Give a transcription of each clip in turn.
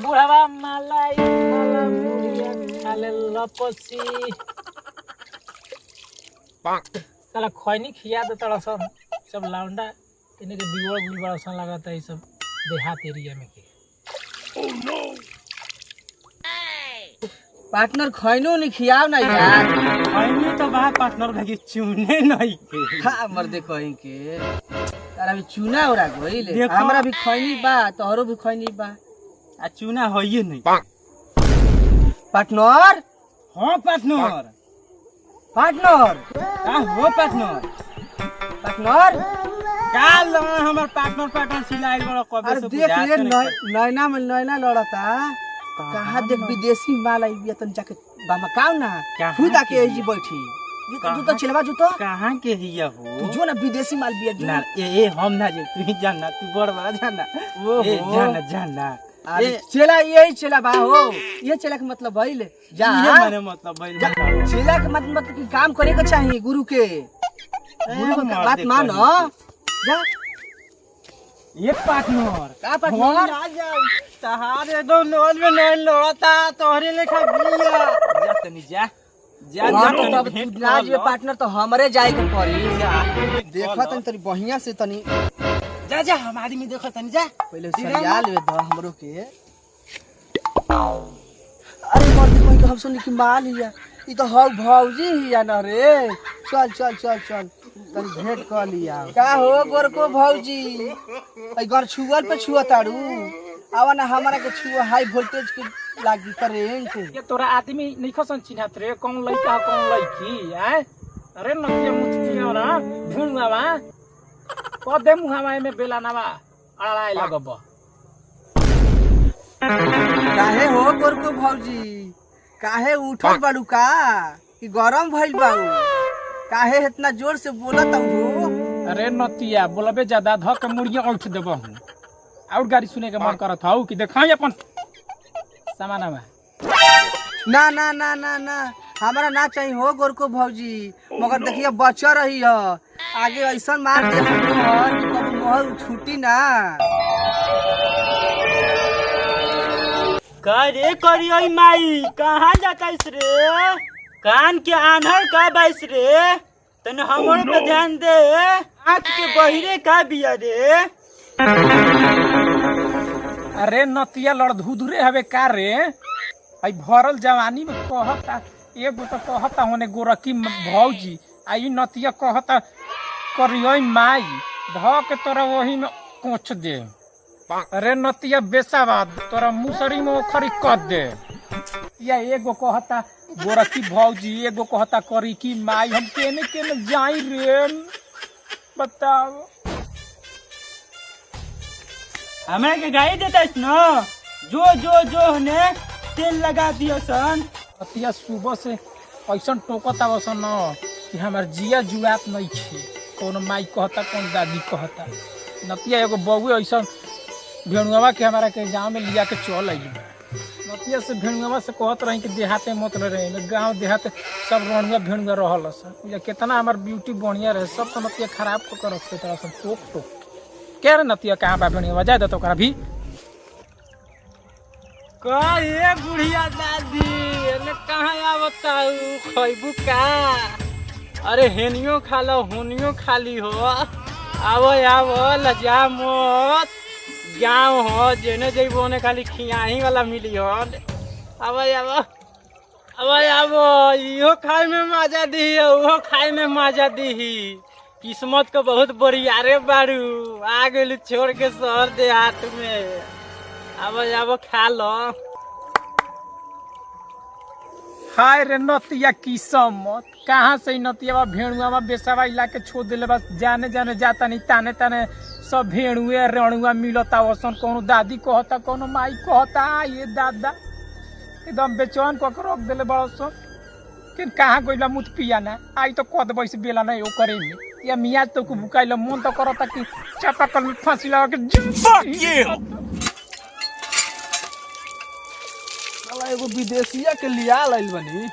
बुढ़ावा मलाई माला मुड़िया खाले लपसी साला खैनी खिया दे तड़ा सब लाउंडा इन्हें के बिगड़ बिगड़ सन लगाता है सब देहात एरिया में के। ओह नो पार्टनर खैनो नहीं खियाओ ना यार। खैनी तो बा पार्टनर भाई चुने नहीं के खा मर दे कहीं के तारा भी चूना ओरा गइल हमरा भी खैनी बा तोहरो भी खैनी बा आ चुना होइए नहीं पार्टनर। हां पार्टनर पार्टनर का हो पार्टनर पार्टनर काल हमर पार्टनर सिलाई बड़ा कबे अरे से देख ले नैना में नैना लड़ता कहाँ देख विदेशी माल आई बिया तन जाके बामा काव ना खुद आके एजी बैठी जूता चिलवा जूतो कहां के हिया हो तू जो ना विदेशी माल बिया जो ना ए हम ना जे तू ही जानना तू बड़ बड़ा जानना ए जानना अरे चेला यही चेला बा हो ये चेला के मतलब भइल जा ये माने मतलब भइल चेला के मतलब कि काम करे के चाहिए गुरु के बात मानो जा ये पार्टनर का पार्टनर आ जाओ तहारे दो लोन में नहीं लड़ता तोहरे लेखा बिया जा तनी जा जा तब राज में पार्टनर तो हमरे जाए के पड़ी देखा तनी तनी बढ़िया से तनी जा हम आदमी देखो तनी जा पहले सरियाल में द हमरो के। अरे मर्द कोई के हम सुनी कि माल हिया ई तो हौ भौजी हिया न रे चल चल चल चल तनी भेंट कर लिया का हो गोरको भौजी आई घर छुअल पे छुआ ताड़ू आवा ना हमारा के छुआ हाई वोल्टेज के लागी करेंट ये तोरा आदमी नहीं खसन चिन्हत रे कौन लइका कौन लइकी हैं अरे नतिया मुछिया ना भुंगावा कदे मुहावा में बेला नावा अड़ाई लगब काहे हो गोरको भौजी काहे उठल बाड़ू का कि गरम भइल बाऊ काहे इतना जोर से बोलत हो। अरे नतिया बोलबे ज्यादा ध के मुड़िया उठ देबो हूं और गाड़ी सुने के मन करत हौ कि देखाई अपन सामान में ना ना ना ना ना हमारा ना चाहिए हो गोरको भौजी मगर देखिए बच्चा रही है आगे ऐसा मार दे कभी मोहर छूटी ना। का रे करियो माई कहाँ जाता रे कान के आन्हर का बैस रे तने हमरो पे ध्यान दे आँख के बहिरे का बिया रे। अरे नतिया लड़धुधुरे हवे का रे आई भरल जवानी में कहता एगो तो कहता होने गोरकी भौजी आई नतिया कहता करियो माई ध के तोरा वही में कोच दे। अरे नतिया बेसाबाद तोरा मुसरी में ओखरी कद दे या एगो कहता गोरकी भौजी एगो कहता करी की माई हम केने केने जाई रे बताओ हमरा के गाड़ी देता न जो जो जो ने तेल लगा दियो सन नतिया सुबह से ऐसा टोकता वसन न कि हमार जिया जुआत नहीं छे कौन माई कहता कौन दादी कहता नतिया एगो बउए ऐसा भेणुआ के हमारा के गांव में लिया के चल आई नतिया से भेणुआ से कहत रही कि देहाते मत रहे गांव देहात सब रणुआ भेणुआ रहल सन कितना हमार ब्यूटी बढ़िया रहे सब तो नतिया खराब कर रखते तरह सन टोक टोक क्या रे नतिया कहाँ बा भेणुआ जाए दो करा भी ये बुढ़िया दादी ने कहाँ आवताऊ खइबू का अरे हेनियो खा लो हुनियो खाली हो आवो आवो लजा मत गाँव हो जेने जइबो ने खाली खियाही वाला मिली हो आवो आवो आवो आवो इहो खाए में मजा दी उहो खाए में मजा दी किस्मत को बहुत बढ़िया रे बारू आ गेलू छोड़ के शहर देहात में अब खा लो हाय रे नतिया किस्मत कहाँ से नतिया भेड़ुआ बेसवा इला के छोड़ दिले बस जाने जाने जाता नहीं ताने ताने सब भेड़ुए रेणुआ मिलता वसन कोनो दादी कहता कोनो माई कहता ये दादा एकदम बेचैन को रख दिले बड़ा सन कि कहाँ गइला मुत पिया ना आई तो कद बैसे बेला नहीं ओ करे में या मियाँ तो को बुकाइल मन तो करता कि चापाकल में फांसी लगा के एगो विदेशिया के लिया लाइल बनी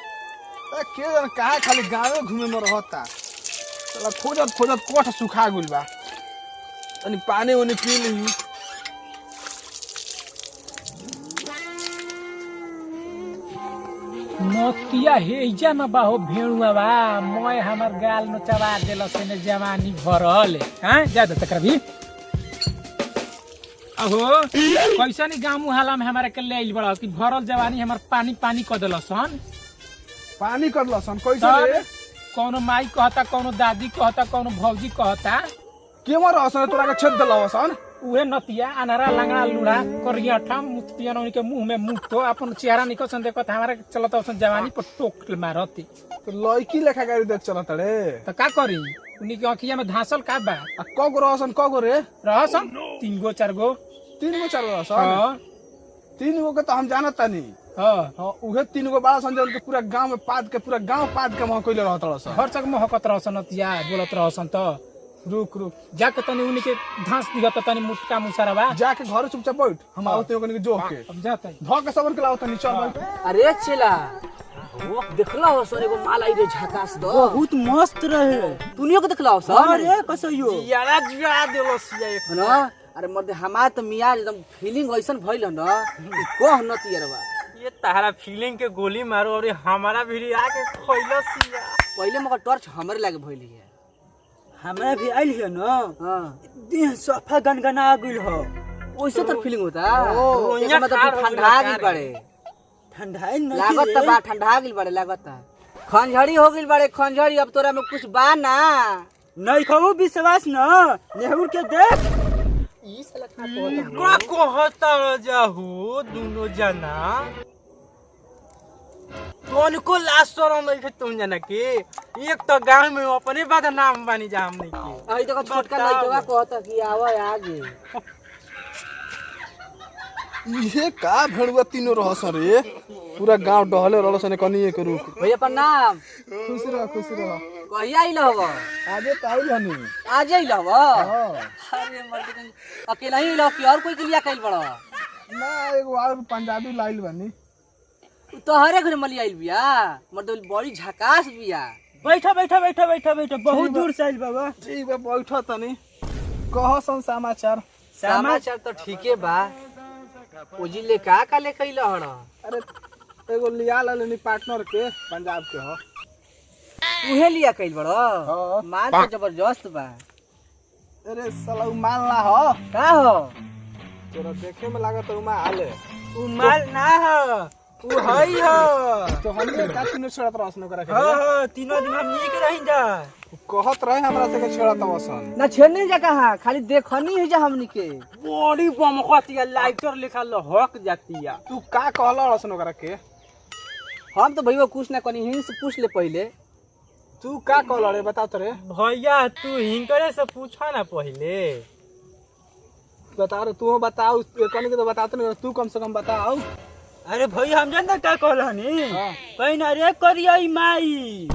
के जन कहाँ खाली गाँव घूमे में रहता चला खोजत खोजत कोठ सुखा गुल बा तनी पानी उनी पी ली नतिया हेजा न बाहो भेड़ुआ बा मैं हमर गाल नचवा देलस ने जवानी भरल हैं ज्यादा तकर भी अहो कैसा नहीं गाँव मुहाला में हमारे के ले आइल बड़ा कि भरल जवानी हमर पानी पानी क देलसन पानी कर लसन कैसे रे कौनो माई कहता कौनो दादी कहता कौनो भौजी कहता केमर हसन तोरा के छेद दलसन उहे नतिया अनारा लंगड़ा लूड़ा करिया ठम मुतिया न उनके मुंह में मुंह तो अपन चेहरा निकसन देखत हमारे चलत औसन जवानी पर टोक मारती तो लड़की लेखा गाड़ी देख चलत रे तो का करी उन्हीं के अखिया में धांसल का बा आ कगो रहसन कगो रे रहसन 3 गो 4 गो 3 गो 4 गो रहसन हाँ 3 गो के तो हम जानत तानी हाँ हां उहे 3 गो बड़ा संजन के पूरा गांव में पाद के वहां कोइले रहत रहसन हर जगह महकत रहसन नतिया बोलत रहसन तो रुक जाके तनी उन्हीं के धांस दिगत तनी मुटका मुसरवा जाके घर चुपचाप बैठ हम आवते ओकनी के जोह के अब जाता ध के सबन के लाओ तनी चल बैठ अरे चला वो देखला हो सर एगो माल आई रे झकास दो बहुत मस्त रहे दुनिया को देखला हो सर अरे कसैयो यारा जुआ देलस एक ना अरे मर्दे हमार तो मियाँ एकदम फीलिंग ऐसन भइल न कि कोह नती यारवा ये तारा फीलिंग के गोली मारो और हमारा भी आके खइलस या पहले मगर टॉर्च हमरे लागे भइल है हमरा भी आइल है न हां देह सफा गनगना गइल हो वैसे तो फीलिंग होता ओ, एक यहाँ मतलब ठाड़ ठंडा हो गिल गइल बड़े ठंडा नहीं लागत त बा ठंडा गिल बड़े लागत खंजड़ी हो गिल बड़े खंजड़ी अब तोरा में कुछ बा ना नहीं कहू विश्वास न नेहुर के देख ई साला का कहता जाहू दोनों जना कौन को लास्ट शरम नहीं खे तुम जना के एक तो गांव में अपने बाद नाम बानी जा हमनी के आई तो छोटका लइकवा कहता कि आवा आगे इहे का भेड़ुआ तीनों रहसन रे पूरा गांव डहले रहसन कनिए के रुक भैया प्रणाम खुश रह कहिया आइल हव आजे ताइल हनी आज आइल हव हां अरे मर्द अकेला ही आइल कि और कोई के लिया कइल बड़ा ना एगो और पंजाबी लाइल बनी तो हरे घर मली आइल बिया मर्द बड़ी झकास बिया बैठा बैठा बैठा बैठा बैठा बहुत दूर से आइल बाबा ठीक बा बैठ तनी कहसन समाचार समाचार तो ठीके बा ओजी ले का ले कइल हड़ अरे एगो लिया लेनी पार्टनर के पंजाब के हो उहे लिया कइल बड़ा हाँ। माल तो जबरदस्त बा अरे साला उ माल ना हो का हो तोरा देखे में लागत उ माल है उ माल ना ह उ हई ह तो हमने का तीनों छड़त रहसन करा के हां तीनों दिन हम नीक रही जा कहत रहे हमरा से के छड़त वसन ना छेड़ने जा कहां खाली देखनी है जा हमनी के बड़ी बमकतिया लाइटर लिखा लहक जातिया तू का कहला रहसन करा के हम तो भैया कुछ ना कनी हिंस पूछ ले पहले तू का कहला रे बता तो रे भैया तू हिंकरे से पूछा ना पहले बता रे तू बताओ कनी के तो बतात नहीं तू कम से कम बताओ अरे भैया हम जानता का कहलनी हां कहीं ना रे करियाई माई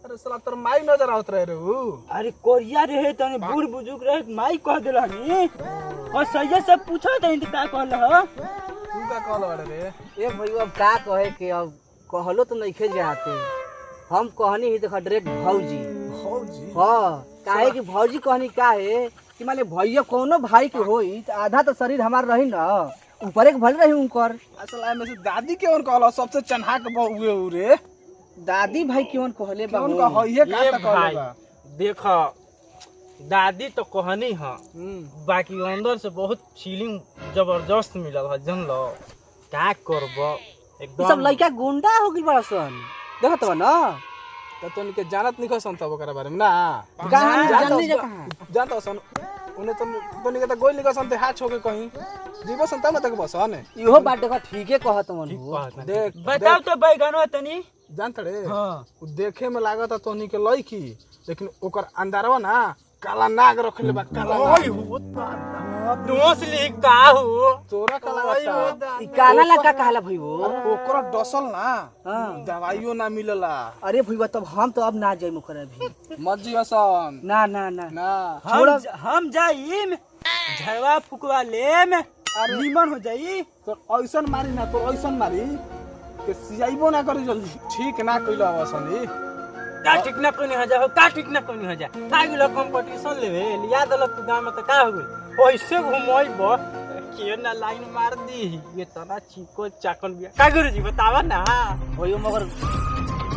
अरे साला तोर माई नजर आवत रहे रे उ अरे कोरिया रहे तने बूढ़ बुजुर्ग रहे माई कह देलनी और सैया से पूछो तनी का कहल ह तू का कहला रे ए भैया अब का कहे के अब कहलो तो नहीं खे जाते हम कहनी ही देखा डायरेक्ट भौजी भौजी हां काहे कि भौजी कहनी काहे कि माने भैया कोनो भाई के होई त आधा तो शरीर हमार रही ना ऊपर एक भल रही उनकर असल में से दादी के और कहला सबसे चन्हा के बहुए उ रे दादी भाई केवन कहले बा कौन का होइए का ये त कहला भाई बा देख दादी तो कहनी ह बाकी अंदर से बहुत फीलिंग जबरदस्त मिलल है जन लो का करब ई एकदम सब लड़का गुंडा हो गइल बड़ा सन देखत बा ना त तोन के जानत नहीं खसन तब ओकरा बारे में ना कहां जानत जाननी जा हो- कहां जानत सन उन्हें तो तोन के त गोल निकसन ते हाथ छोके कहीं जीवो सन तब तक बसन इहो बात देखा ठीके कहत मन ठीक हो कहत ना। देख बताओ तो बैगनवा तनी जानत रे हां उ देखे में लागत तोनी के लईकी लेकिन ओकर अंदरवा ना काला नाग रखले बा काला नाग दोस्त लिख का हो तोरा का लागत ई काना ला का कहला भइयो ओकरा डसल ना हां दवाइयो ना मिलला अरे भइया तब हम तो अब ना जाई मुखरा भी मत जियसन ना ना ना ना हम जाइम झड़वा फुकवा लेम नीमन हो जाई तो ऐसन मारी ना तो ऐसन मारी के सियाइबो ना करी जल्दी ठीक ना कइला वसनी का ठीक ना कोनी हो जा का ठीक ना कोनी हो जा का गेलो कंपटीशन लेवे लिया दलक तू गांव में त का हो गई ओइसे घुमइब के ना लाइन मार दी ये तना चिको चाकन बिया का गुरुजी बतावा ना भइयो मगर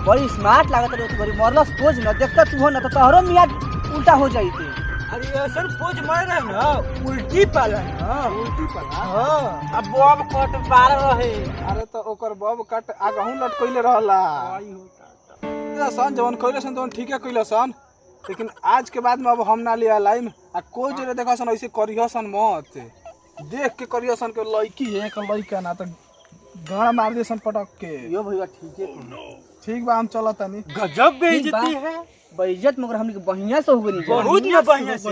बड़ी स्मार्ट लागत रे तू मरलस पोज न देखता तू हो न त तोहरो मियाँ उल्टा हो जाईते। अरे ऐसा पोज मार रहे ना उल्टी पाला हां उल्टी पला हां अब बॉब कट बार रहे अरे तो ओकर बब कट आगहू लटकइले रहला आई होता सन जवन कइले सन तवन ठीके कइले सन लेकिन आज के बाद में अब हम ना लिया लाइन आ कोई जरे देखा सन ऐसे करियो सन मत देख के करियो सन के लड़की है एक लड़का ना तो गाड़ मार दे सन पटक के यो भइया ठीक है ठीक बा हम चलत तनी गजब बेइज्जती है बेइज्जत मगर हमनी के बढ़िया से हो गनी बहुत ना बढ़िया से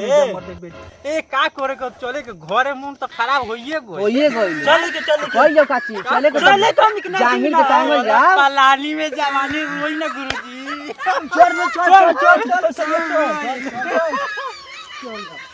ए का करे के चले के घरे मुंह तो खराब होइए गई होइए गइल चल के कहि जाओ काची चले के चले तो हम कितना जाहिर के टाइम में जा पलानी में जवानी रोई ना गुरुजी चल चल चल चल चल